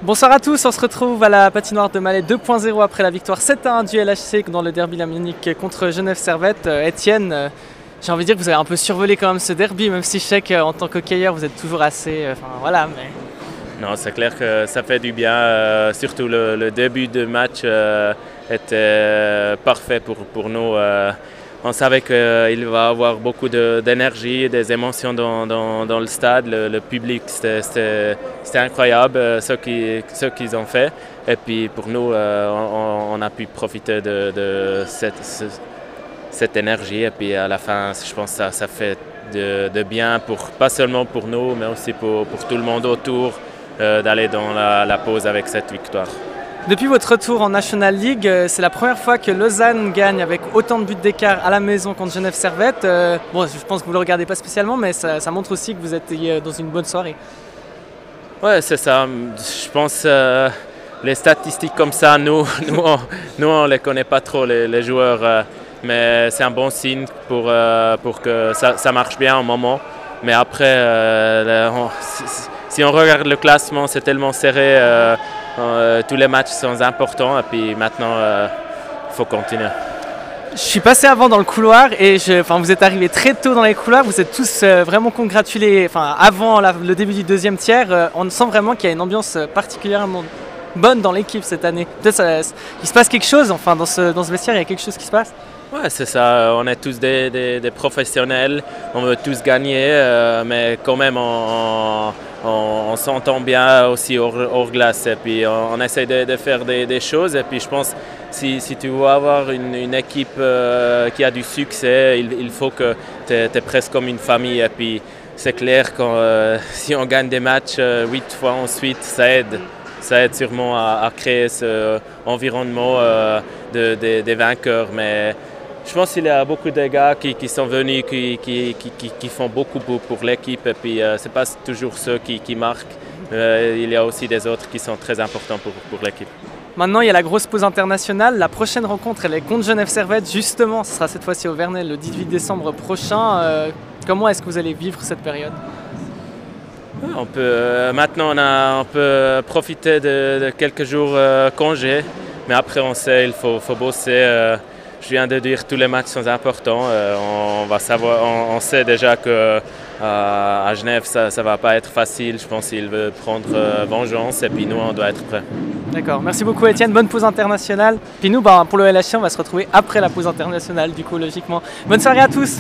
Bonsoir à tous, on se retrouve à la patinoire de Malais 2.0 après la victoire 7-1 du LHC dans le derby laminique contre Genève Servette. Étienne, j'ai envie de dire que vous avez un peu survolé quand même ce derby, même si je sais qu'en tant qu'hockeyeur vous êtes toujours assez... voilà, mais... Non, c'est clair que ça fait du bien, surtout le début de match était parfait pour nous. On savait qu'il va y avoir beaucoup d'énergie et des émotions dans le stade. Le public, c'était incroyable ce qu'ils ont fait. Et puis pour nous, on a pu profiter de cette énergie. Et puis à la fin, je pense que ça fait de bien, pas seulement pour nous, mais aussi pour tout le monde autour, d'aller dans la pause avec cette victoire. Depuis votre retour en National League, c'est la première fois que Lausanne gagne avec autant de buts d'écart à la maison contre Genève Servette. Bon, je pense que vous ne le regardez pas spécialement, mais ça montre aussi que vous êtes dans une bonne soirée. Ouais, c'est ça. Je pense les statistiques comme ça, nous on les connaît pas trop, les joueurs, mais c'est un bon signe pour que ça marche bien au moment. Mais après, si on regarde le classement, c'est tellement serré. Tous les matchs sont importants et puis maintenant il faut continuer. Je suis passé avant dans le couloir et vous êtes arrivés très tôt dans les couloirs, vous êtes tous vraiment congratulés avant le début du deuxième tiers. On sent vraiment qu'il y a une ambiance particulièrement bonne dans l'équipe cette année. Peut-être il se passe quelque chose, dans ce vestiaire il y a quelque chose qui se passe. Ouais, c'est ça, on est tous des professionnels, on veut tous gagner, mais quand même on s'entend bien aussi hors glace et puis on essaie de faire des choses et puis je pense si tu veux avoir une équipe qui a du succès, il faut que tu es presque comme une famille et puis c'est clair que si on gagne des matchs 8 fois ensuite, ça aide sûrement à créer ce environnement des vainqueurs, mais je pense qu'il y a beaucoup de gars qui sont venus, qui font beaucoup pour l'équipe et puis ce n'est pas toujours ceux qui marquent. Il y a aussi des autres qui sont très importants pour l'équipe. Maintenant, il y a la grosse pause internationale. La prochaine rencontre, elle est contre Genève Servette. Justement, ce sera cette fois-ci au Vernet le 18 décembre prochain. Comment est-ce que vous allez vivre cette période ? Maintenant, on peut profiter de quelques jours congé, mais après, on sait qu'il faut bosser. Je viens de dire que tous les matchs sont importants. On sait déjà qu'à Genève, ça ne va pas être facile. Je pense qu'il veut prendre vengeance et puis nous, on doit être prêts. D'accord. Merci beaucoup, Étienne. Bonne pause internationale. Puis nous, pour le LHC, on va se retrouver après la pause internationale, du coup, logiquement. Bonne soirée à tous.